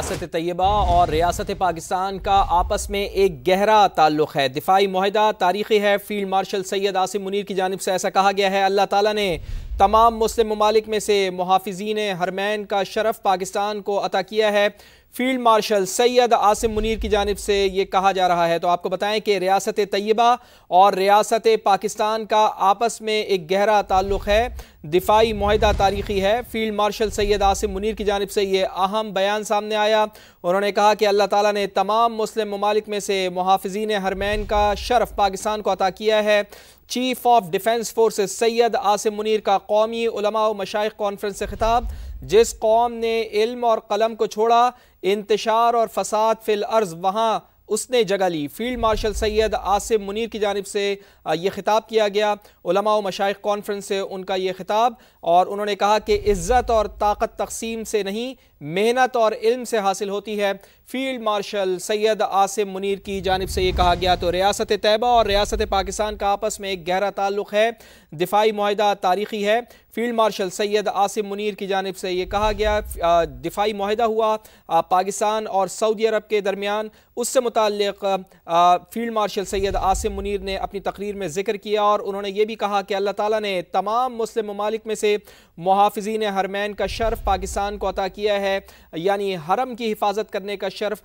रियासत तैयबा और रियासत पाकिस्तान का आपस में एक गहरा ताल्लुक़ है। दिफाई मुआहदा तारीख़ी है। फील्ड मार्शल सैयद आसिम मुनीर की जानिब से ऐसा कहा गया है। अल्लाह ताला ने तमाम मुस्लिम ममालिक में से मुहाफ़िज़ीन हरमैन का शरफ़ पाकिस्तान को अता किया है। फील्ड मार्शल सैयद आसिम मुनीर की जानिब से ये कहा जा रहा है। तो आपको बताएं कि रियासत तैयबा और रियासत पाकिस्तान का आपस में एक गहरा ताल्लुक़ है। दिफाई मुआहदा तारीख़ी है। फील्ड मार्शल सैयद आसिम मुनीर की जानिब से ये अहम बयान सामने आया। उन्होंने कहा कि अल्लाह ताला ने तमाम मुस्लिम ममालिक में से मुहाफ़िज़ीन हरमैन का शरफ़ पाकिस्तान को अता किया है। Chief of defence forces Syed Asim Munir का कौमी उलमा व मशाइख कॉन्फ्रेंस से खिताब। जिस कौम ने इल्म और कलम को छोड़ा, इंतशार और फसाद फिल अर्ज़ वहाँ उसने जगह ली। फील्ड मार्शल सैयद आसिम मुनीर की जानिब से ये खिताब किया गया। उलमा व मशाइख कॉन्फ्रेंस से उनका ये खिताब, और उन्होंने कहा कि इज़्ज़त और ताकत तकसीम से नहीं, मेहनत और इल्म से हासिल होती है। फील्ड मार्शल सैयद आसिम मुनीर की जानिब से ये कहा गया। तो रियासत तैयबा और रियासत पाकिस्तान का आपस में एक गहरा ताल्लुक़ है। दिफाई मुआहदा तारीख़ी है। फील्ड मार्शल सैयद आसिम मुनीर की जानिब से ये कहा गया। दिफाई मुआहदा हुआ पाकिस्तान और सऊदी अरब के दरमियान। उससे मुताल्लिक़ फील्ड मार्शल सैयद आसिम मुनीर ने अपनी तकरीर में ज़िक्र किया, और उन्होंने ये भी कहा कि अल्लाह ताला ने तमाम मुस्लिम ममालिक में से मुहाफ़िज़ीन हरमैन का शर्फ़ पाकिस्तान को अता किया है। यानी हरम की हिफाजत करने का शर्फ़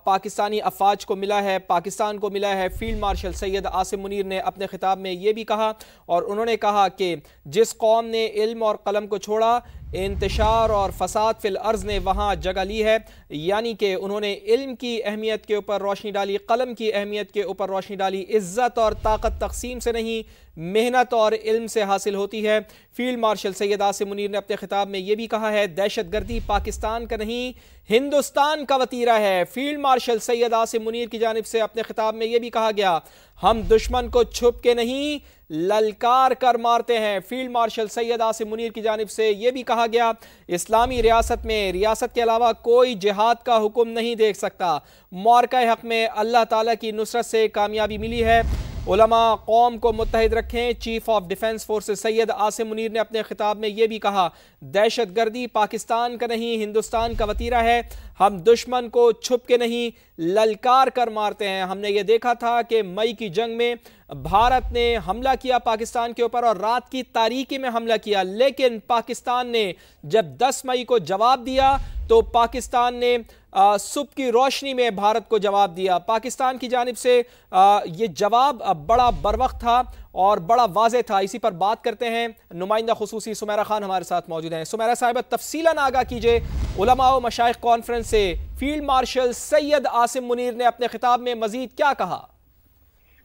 पाकिस्तानी अफ़वाज को मिला है, पाकिस्तान को मिला है। फील्ड मार्शल सैयद आसिम मुनीर ने अपने खिताब में ये भी कहा, और उन्होंने कहा कि जिस कौम ने इल्म और कलम को छोड़ा, इंतशार और फसाद फिल अर्ज़ ने वहाँ जगह ली है। यानी कि उन्होंने इल्म की अहमियत के ऊपर रोशनी डाली, कलम की अहमियत के ऊपर रोशनी डाली। इज़्ज़त और ताकत तकसीम से नहीं, मेहनत और इल्म से हासिल होती है। फील्ड मार्शल सैयद आसिम मुनीर ने अपने खिताब में यह भी कहा है, दहशतगर्दी पाकिस्तान का नहीं, हिंदुस्तान का वतीरा है। फील्ड मार्शल सैयद आसिम मुनीर की जानिब से अपने खिताब में यह भी कहा गया, हम दुश्मन को छुप के नहीं, ललकार कर मारते हैं। फील्ड मार्शल सैयद आसिम मुनीर की जानिब से यह भी कहा गया, इस्लामी रियासत में रियासत के अलावा कोई जिहाद का हुक्म नहीं देख सकता। मार्का हक में अल्लाह ताला की नुसरत से कामयाबी मिली है। उलमा कौम को मुत्तहिद रखें। Chief of defence forces Syed Asim Munir ने अपने खिताब में यह भी कहा, दहशतगर्दी पाकिस्तान का नहीं, हिंदुस्तान का वतीरा है। हम दुश्मन को छुप के नहीं, ललकार कर मारते हैं। हमने ये देखा था कि मई की जंग में भारत ने हमला किया पाकिस्तान के ऊपर, और रात की तारीकी में हमला किया, लेकिन पाकिस्तान ने जब 10 मई को जवाब दिया तो पाकिस्तान ने सुबह की रोशनी में भारत को जवाब दिया। पाकिस्तान की जानिब से ये जवाब बड़ा बरवक्त था और बड़ा वाज़ेह था। इसी पर बात करते हैं। नुमाइंदा खुसूसी सुमेरा खान हमारे साथ मौजूद हैं। सुमेरा साहिबा, तफसीलन आगाह कीजिए, उलमा व मशाइख कॉन्फ्रेंस से फील्ड मार्शल सैयद आसिम मुनीर ने अपने खिताब में मजीद क्या कहा?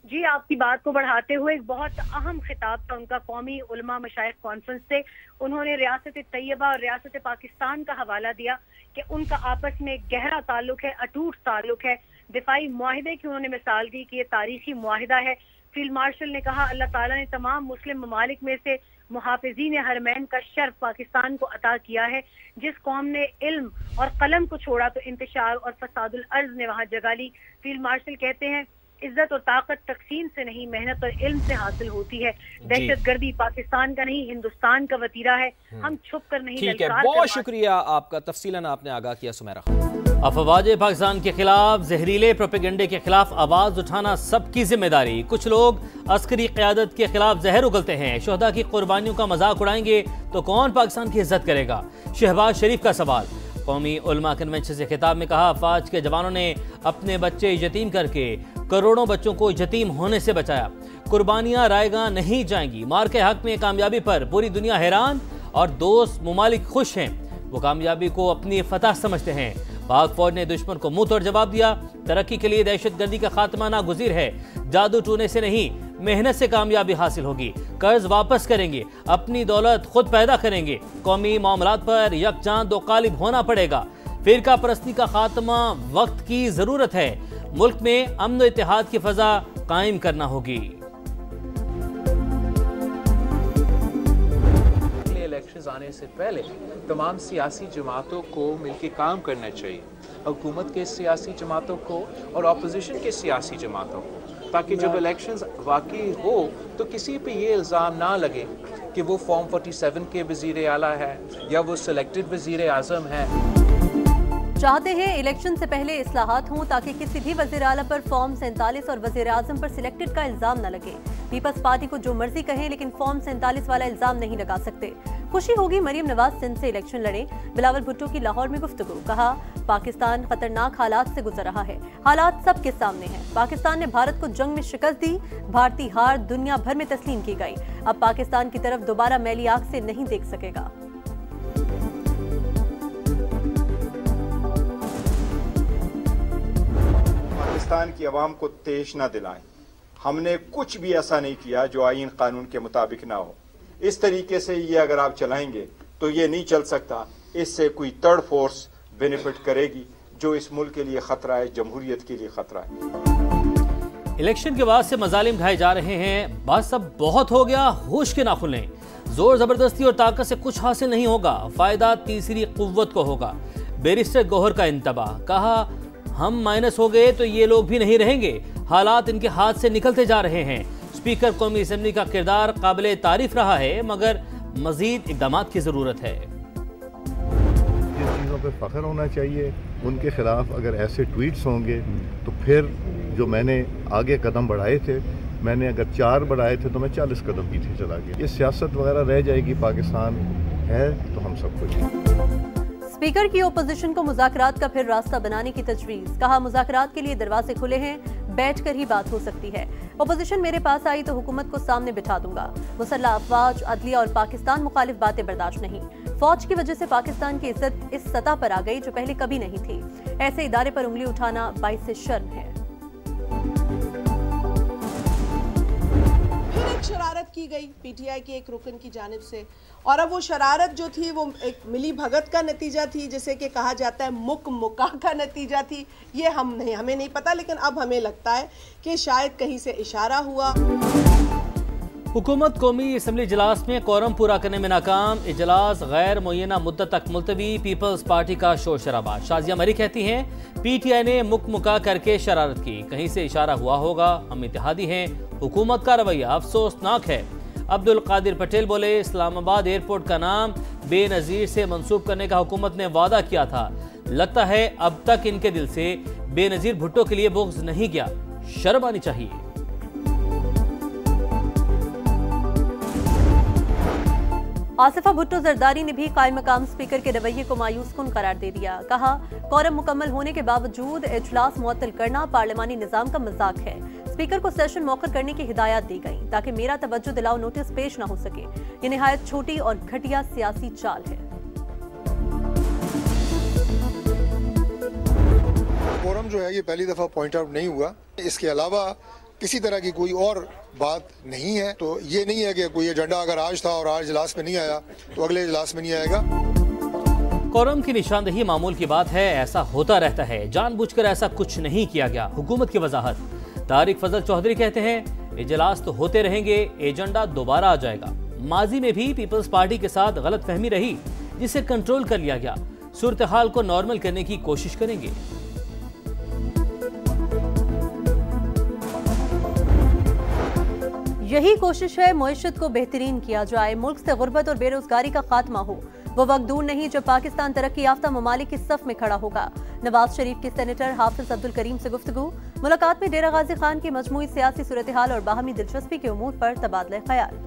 जी, आपकी बात को बढ़ाते हुए एक बहुत अहम खिताब था उनका कौमी उलमा मशाइख कॉन्फ्रेंस से। उन्होंने रियासत तैयबा और रियासत पाकिस्तान का हवाला दिया कि उनका आपस में गहरा ताल्लुक है, अटूट ताल्लुक है। दिफाई मुआहिदे की उन्होंने मिसाल दी कि ये तारीखी मुआहिदा है। फील्ड मार्शल ने कहा, अल्लाह ताला ने तमाम मुस्लिम ममालिक में से मुहाफिजीन हरमैन का शर्फ पाकिस्तान को अता किया है। जिस कौम ने इल्म और कलम को छोड़ा तो इंतशार और फसादुल अर्ज ने वहाँ जगह ली। फील्ड मार्शल कहते हैं, इज्जत और ताकत तकसीम से नहीं, मेहनत और इल्म से हासिल होती है। दहशतगर्दी पाकिस्तान का नहीं, हिंदुस्तान का वतीरा है। हम छुप कर नहीं, ठीक है, बहुत शुक्रिया आपका, तफसीलन आपने आगाह किया सुमेरा। अफवाज पाकिस्तान के खिलाफ जहरीले प्रोपेगेंडे के खिलाफ आवाज उठाना सबकी जिम्मेदारी। कुछ लोग अस्करी क़यादत के खिलाफ जहर उगलते हैं। शोहदा की कुर्बानियों का मजाक उड़ाएंगे तो कौन पाकिस्तान की इज्जत करेगा? शहबाज शरीफ का सवाल। कौमी उलमा कन्वेंशन से खिताब में कहा, फौज के जवानों ने अपने बच्चे यतीम करके करोड़ों बच्चों को यतीम होने से बचाया। कुर्बानियां रायगा नहीं जाएंगी। मार के हक में कामयाबी पर पूरी दुनिया हैरान और दोस्त ममालिक खुश हैं। वो कामयाबी को अपनी फतह समझते हैं। पाक फौज ने दुश्मन को मुंह तोड़ जवाब दिया। तरक्की के लिए दहशतगर्दी का खात्मा नागुज़ीर है। जादू टूने से नहीं, मेहनत से कामयाबी हासिल होगी। कर्ज वापस करेंगे, अपनी दौलत खुद पैदा करेंगे। कौमी मामलात पर यकजान दो कालिब होना पड़ेगा। फिरका परस्ती का खात्मा वक्त की जरूरत है। मुल्क में अमन और इत्तेहाद की फजा कायम करना होगी। इलेक्शंस आने से पहले तमाम सियासी जमातों को मिलकर काम करना चाहिए, हुकूमत के सियासी जमातों को और अपोजिशन के सियासी जमातों को, ताकि जब इलेक्शंस वाकई हो तो किसी पे ये इल्ज़ाम ना लगे कि वो फॉर्म 47 के वज़ीर आला है या वो सिलेक्टेड वज़ीर आज़म है। चाहते हैं इलेक्शन से पहले इस्लाहात हों ताकि किसी भी वज़ीर आला पर फॉर्म 47 और वज़ीर आज़म पर सिलेक्टेड का इल्जाम न लगे। पीपल्स पार्टी को जो मर्जी कहें लेकिन फॉर्म 47 वाला इल्जाम नहीं लगा सकते। खुशी होगी मरियम नवाज सिंध से इलेक्शन लड़े। बिलावल भुट्टो की लाहौर में गुफ्तगू। कहा, पाकिस्तान खतरनाक हालात से गुजर रहा है, हालात सबके सामने हैं। पाकिस्तान ने भारत को जंग में शिकस्त दी, भारतीय हार दुनिया भर में तस्लीम की गई। अब पाकिस्तान की तरफ दोबारा मैली आंख से नहीं देख सकेगा। पाकिस्तान की आवाम को तेश न दिलाएं। हमने कुछ भी ऐसा नहीं किया जो आईन कानून के मुताबिक ना हो। इस तरीके से ये अगर आप चलाएंगे तो ये नहीं चल सकता। इससे कोई थर्ड फोर्स बेनिफिट करेगी जो इस मुल्क के लिए खतरा है, जमहूरियत के लिए खतरा है। इलेक्शन के बाद से मजालिम ढाए जा रहे हैं। बस अब बहुत हो गया, होश के नाखुन लें। जोर जबरदस्ती और ताकत से कुछ हासिल नहीं होगा, फायदा तीसरी कुव्वत को होगा। बैरिस्टर गौहर का इंतबाह। कहा, हम माइनस हो गए तो ये लोग भी नहीं रहेंगे। हालात इनके हाथ से निकलते जा रहे हैं। स्पीकर कौमी असेंबली का किरदार काबिले तारीफ रहा है, मगर मजीद इक़दाम की जरूरत है। जिन चीज़ों पर फख्र होना चाहिए, उनके खिलाफ अगर ऐसे ट्वीट्स होंगे तो फिर जो मैंने आगे कदम बढ़ाए थे, मैंने अगर 4 बढ़ाए थे तो मैं 40 कदम पीछे चला गया। ये सियासत वगैरह रह जाएगी। पाकिस्तान है तो हम सब कुछ। स्पीकर की ओपोजिशन को मुज़ाकरात का फिर रास्ता बनाने की तजवीज़। कहा, मुज़ाकरात के लिए दरवाजे खुले हैं, बैठकर ही बात हो सकती है। ओपोजिशन मेरे पास आई तो हुकूमत को सामने बिठा दूंगा। मुसल्लह अफवाज, अदलिया और पाकिस्तान मुखालिफ बातें बर्दाश्त नहीं। फौज की वजह से पाकिस्तान की इज्जत इस सतह पर आ गई जो पहले कभी नहीं थी। ऐसे इदारे पर उंगली उठाना बाइस शर्म है। शरारत की गई पीटीआई के एक रुकन की जानिब से, और अब वो शरारत जो थी वो एक मिली भगत का नतीजा थी, जिसे कि कहा जाता है मुक्का का नतीजा थी। ये हमें नहीं पता, लेकिन अब हमें लगता है कि शायद कहीं से इशारा हुआ। हुकूमत कौमी असम्बली इजलास में कोरम पूरा करने में नाकाम। इजलास गैर मुय्यना मुद्दत तक मुलतवी। पीपल्स पार्टी का शोर शराबा। शाजिया मरी कहती हैं, पीटीआई ने मुक्का करके शरारत की, कहीं से इशारा हुआ होगा। हम इत्तेहादी हैं। हुकूमत का रवैया अफसोसनाक है। अब्दुल कादिर पटेल बोले, इस्लामाबाद एयरपोर्ट का नाम बेनज़ीर से मंसूब करने का हुकूमत ने वादा किया था। लगता है अब तक इनके दिल से बेनज़ीर भुट्टो के लिए बुग़्ज़ नहीं गया। शर्म आनी चाहिए। आसिफा भुट्टो जरदारी ने भी कायम मकाम स्पीकर के रवैये को मायूस कुन करार दे दिया। कहा, कोरम मुकम्मल होने के बावजूद इजलास मुअत्तल करना पार्लिमानी निज़ाम का मजाक है। स्पीकर को सेशन मौखर करने की हिदायत दी गई ताकि मेरा तवज्जो दिलाओ नोटिस पेश न हो सके। ये निहायत छोटी और घटिया सियासी चाल है। कोरम जो है ये पहली दफा पॉइंट आउट नहीं हुआ। इसके अलावा किसी तरह की कोई और बात नहीं है। तो ये नहीं है कि कोई एजेंडा अगर आज था और आज इजलास में नहीं आया तो अगले इजलास में नहीं आएगा। कोरम की निशानदेही मामूल की बात है, ऐसा होता रहता है। जानबूझकर ऐसा कुछ नहीं किया गया। हुकूमत की वजाहत। तारिक फजल चौधरी कहते हैं, इजलास तो होते रहेंगे, एजेंडा दोबारा आ जाएगा। माजी में भी पीपल्स पार्टी के साथ गलत फहमी रही, जिसे कंट्रोल कर लिया गया। सूरत हाल को नॉर्मल करने की कोशिश करेंगे। यही कोशिश है, मईशत को बेहतरीन किया जाए, मुल्क से गुर्बत और बेरोजगारी का खात्मा हो। वो वक्त दूर नहीं जब पाकिस्तान तरक्की याफ्ता ममालिक की सफ में खड़ा होगा। नवाज शरीफ के सेनेटर हाफिज अब्दुल करीम से गुफ्तगू। मुलाकात में डेरा गाजी खान की मजमूई सियासी सूरत हाल और बाहमी दिलचस्पी के उमूर पर तबादला ख्याल।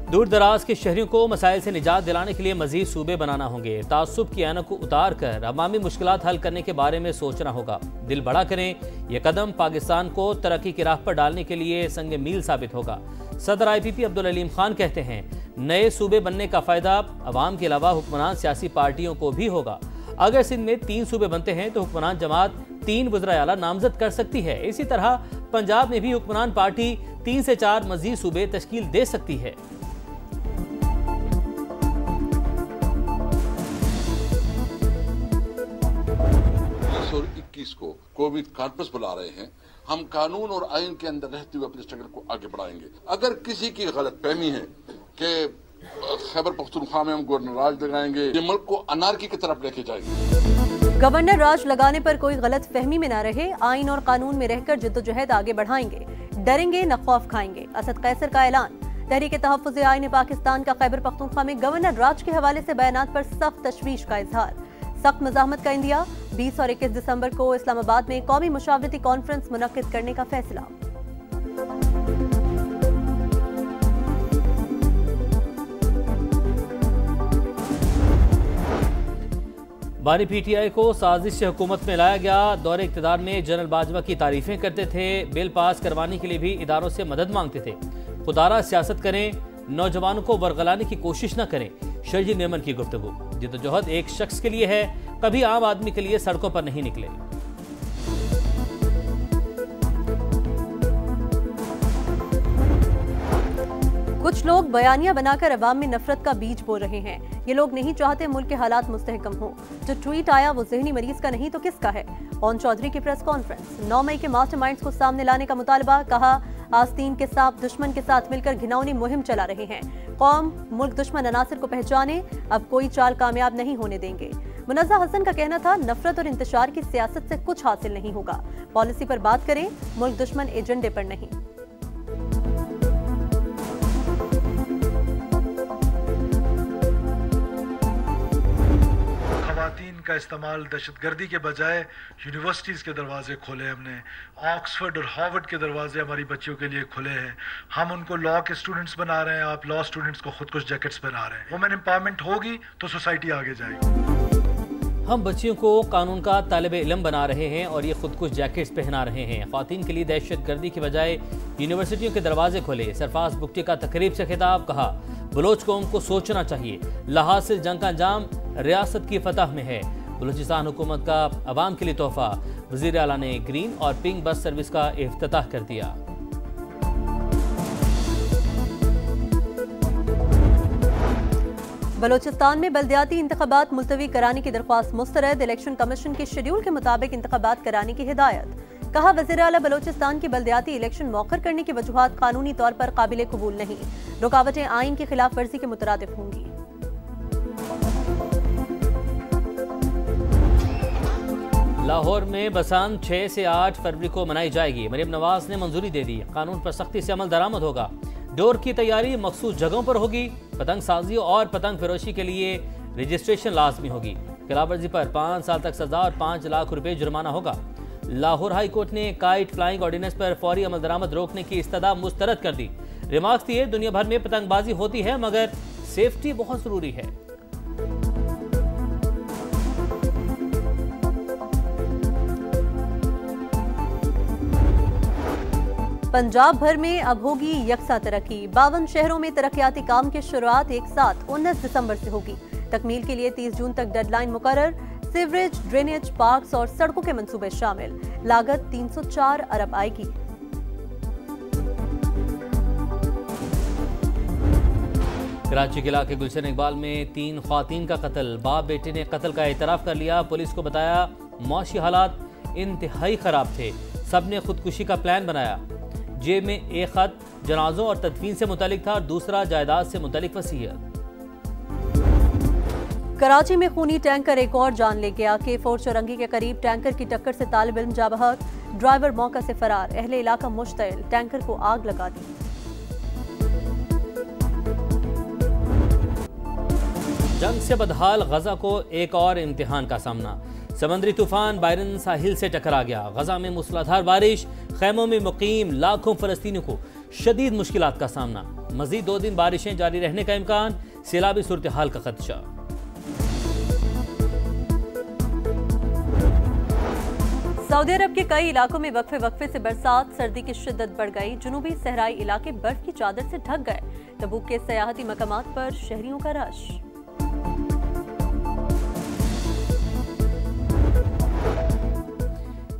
दूर दराज के शहरियों को मसाइल से निजात दिलाने के लिए मजीद सूबे बनाना होंगे। तासुब की ऐनक को उतार कर अवामी मुश्किलात हल करने के बारे में सोचना होगा। दिल बड़ा करें। यह कदम पाकिस्तान को तरक्की की राह पर डालने के लिए संग मील साबित होगा। सदर IPP अब्दुल अलीम खान कहते हैं, नए सूबे बनने का फायदा अवाम के अलावा हुक्मरान सियासी पार्टियों को भी होगा। अगर सिंध में 3 सूबे बनते हैं तो हुक्मरान जमात 3 वज़ीर आला नामजद कर सकती है। इसी तरह पंजाब में भी हुक्मरान पार्टी 3 से 4 मजीद सूबे तश्कील दे सकती है। 2021 को कोविड कॉर्पस बुला रहे हैं। हम कानून और आइन के अंदर रहते हुए अपने स्ट्रगल को आगे बढ़ाएंगे। अगर किसी की गलत फहमी है कि खैबर पख्तूनख्वा में हम गवर्नर राज लगाएंगे, ये मुल्क को अनारकी की तरफ लेके जाएंगे। गवर्नर राज लगाने पर कोई गलत फहमी में न रहे, आइन और कानून में रहकर जद्दोजहद आगे बढ़ाएंगे। डरेंगे न खौफ खाएंगे। असद कैसर का ऐलान। तहरीक तहफ़्फ़ुज़ आईन पाकिस्तान का खैबर पख्तूनख्वा में गवर्नर राज के हवाले से बयानात पर सख्त तशवीश का इजहार। सख्त मज़ाहमत का इंदिया। 20 और 21 दिसंबर को इस्लामाबाद में कौमी मुशावरती कॉन्फ्रेंस मुनक्किद करने का फैसला। बानी पीटीआई को साजिश से हुकूमत में लाया गया। दौरे इक़्तिदार में जनरल बाजवा की तारीफें करते थे, बिल पास करवाने के लिए भी इदारों से मदद मांगते थे। खुदारा सियासत करें, नौजवानों को वरगलाने की कोशिश न करें। शर्जील मेमन की गुफ्तगू। जिद्दोजहद एक शख्स के लिए है, कभी आम आदमी के लिए सड़कों पर नहीं निकले। कुछ लोग बयानियां बनाकर अवाम में नफरत का बीज बो रहे हैं। ये लोग नहीं चाहते मुल्क के हालात मुस्तहकम हो। जो ट्वीट आया वो ज़हनी मरीज का नहीं तो किसका है? ओन चौधरी की प्रेस कॉन्फ्रेंस। 9 मई के मास्टरमाइंड्स को सामने लाने का मुतालबा। कहा आस्तीन के सांप दुश्मन के साथ मिलकर घिनौनी मुहिम चला रहे हैं। कौम मुल्क दुश्मन अनासर को पहचाने, अब कोई चाल कामयाब नहीं होने देंगे। मुनज़्ज़ा हसन का कहना था नफरत और इंतशार की सियासत से कुछ हासिल नहीं होगा। पॉलिसी पर बात करें, मुल्क दुश्मन एजेंडे पर नहीं। खवातीन का इस्तेमाल दहशतगर्दी के बजाय यूनिवर्सिटीज़ के दरवाजे खोले हमने। ऑक्सफोर्ड और हार्वर्ड के दरवाजे हमारी बच्चियों के लिए खुले हैं। हम उनको लॉ के स्टूडेंट्स बना रहे हैं। आप लॉ स्टूडेंट्स को खुद कुछ जैकेट्स पहना रहे हैं। वुमेन एम्पावरमेंट होगी तो सोसाइटी आगे जाएगी। हम बच्चियों को कानून का तालिब इल्म बना रहे हैं और ये खुद कुछ जैकेट्स पहना रहे हैं। ख़वातीन के लिए दहशतगर्दी के बजाय यूनिवर्सिटियों के दरवाजे खोले। सरफराज बुगटी का तकरीब से खिताब। कहा बलोच कौम को सोचना चाहिए, लहासिल जंग का अंजाम रियासत की फतह में है। बलूचिस्तान हुकूमत का अवाम के लिए तोहफा। वज़ीर आला ने ग्रीन और पिंक बस सर्विस का इफ्तिताह कर दिया। बलोचिस्तान में बल्दियाती इंतखाबात मुलतवी कराने की दरख्वास्त मुस्तरद। इलेक्शन कमीशन के शेड्यूल के मुताबिक इंतखाबात कराने की हिदायत। कहा वज़ीर आला बलोचिस्तान की बल्दियाती इलेक्शन मौखर करने की वजूहात कानूनी तौर पर काबिल कबूल नहीं। रुकावटें आइन की खिलाफ वर्जी के मुतरादिफ होंगी। लाहौर में बसांत 6 से 8 फरवरी को मनाई जाएगी। मरीम नवाज ने मंजूरी दे दी। कानून पर सख्ती से अमल दरामद होगा। डोर की तैयारी मखसूस जगहों पर होगी। पतंग साजी और पतंग फरोशी के लिए रजिस्ट्रेशन लाजमी होगी। खिलाफवर्जी पर 5 साल तक सजा और 5 लाख रुपए जुर्माना होगा। लाहौर हाई कोर्ट ने काइट फ्लाइंग ऑर्डिनेंस पर फौरी अमल दरामद रोकने की इस्तदा मुस्तरद कर दी। रिमार्क्स दिए दुनिया भर में पतंगबाजी होती है मगर सेफ्टी बहुत जरूरी है। पंजाब भर में अब होगी यकसा तरक्की। 52 शहरों में तरक्याती काम की शुरुआत एक साथ 19 दिसंबर से होगी। तकमील के लिए 30 जून तक डेडलाइन मुकर्रर। सीवरेज, ड्रेनेज, पार्क्स और सड़कों के मंसूबे शामिल। लागत 304 अरब आएगी। कराची के इलाके गुलशन इकबाल में 3 ख्वातीन का कत्ल। बाप बेटे ने कत्ल का एतराफ कर लिया। पुलिस को बताया मौशी हालात इंतहाई खराब थे। सब ने खुदकुशी का प्लान बनाया। जेब में एक खत जनाजों और तदफीन से मुतालिक था और दूसरा जायदाद से मुतालिक वसीयत। कराची में खूनी टैंकर एक और जान ले गया। K4 चौरंगी के करीब टैंकर की टक्कर से तालिब इल्म जा बहक। ड्राइवर मौका से फरार। अहले इलाका मुश्तइल। टैंकर को आग लगा दी। जंग से बदहाल गजा को एक और इम्तिहान का सामना। समंदरी तूफान बायरन साहिल से टकरा गया। गजा में मूसलाधार बारिश। खैमों में मुकीम लाखों फलस्तीनियों को शदीद मुश्किलात का सामना। मजीद 2 दिन बारिशें जारी रहने का इम्कान। सैलाबी सूरत हाल का खदशा। सऊदी अरब के कई इलाकों में वक्फे से बरसात। सर्दी की शिद्दत बढ़ गई। जुनूबी सहराई इलाके बर्फ की चादर से ढक गए। तबूक के सयाहती मकामात पर शहरियों का रश।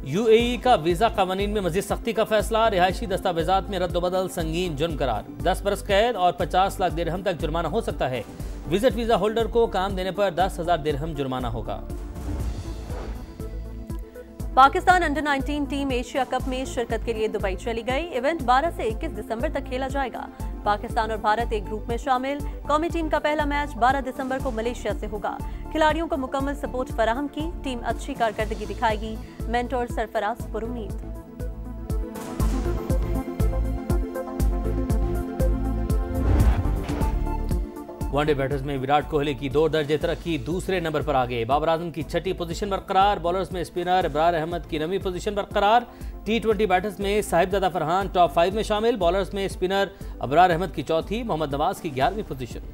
UAE का वीजा कानून में मजीद सख्ती का फैसला। रिहायशी दस्तावेजात में रद्दबदल संगीन जुर्म करार। 10 बरस कैद और 50 लाख दिरहम तक जुर्माना हो सकता है। विजिट वीजा होल्डर को काम देने पर 10,000 दिरहम जुर्माना होगा। Pakistan under 19 team Asia cup में शिरकत के लिए दुबई चली गई। इवेंट 12 से 21 दिसंबर तक खेला जाएगा। पाकिस्तान और भारत एक ग्रुप में शामिल। कौमी टीम का पहला मैच 12 दिसंबर को मलेशिया से होगा। खिलाड़ियों को मुकम्मल सपोर्ट फराहम की। टीम अच्छी कारकर्दगी दिखाएगी। मेंटोर सरफराज पुरुमीद। वनडे बैटर्स में विराट कोहली की 2 दर्जे तरक्की, दूसरे नंबर पर आ गए। बाबर आजम की 6ठी पोजीशन बरकरार। बॉलर्स में स्पिनर इब्रार अहमद की 9वीं पोजीशन बरकरार। T20 बैटर्स में साहिबजादा फरहान टॉप 5 में शामिल। बॉलर्स में स्पिनर इब्रार अहमद की 4थी, मोहम्मद नवाज की 11वीं पोजीशन।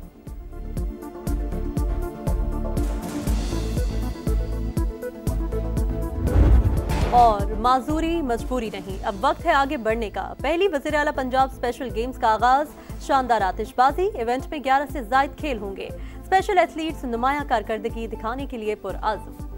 और माजूरी मजबूरी नहीं, अब वक्त है आगे बढ़ने का। पहली वज़ीर आला पंजाब स्पेशल गेम्स का आगाज, शानदार आतिशबाजी। इवेंट में 11 से ज़ायद खेल होंगे। स्पेशल एथलीट्स नुमाया कारकर्दगी दिखाने के लिए पुरअज़्म।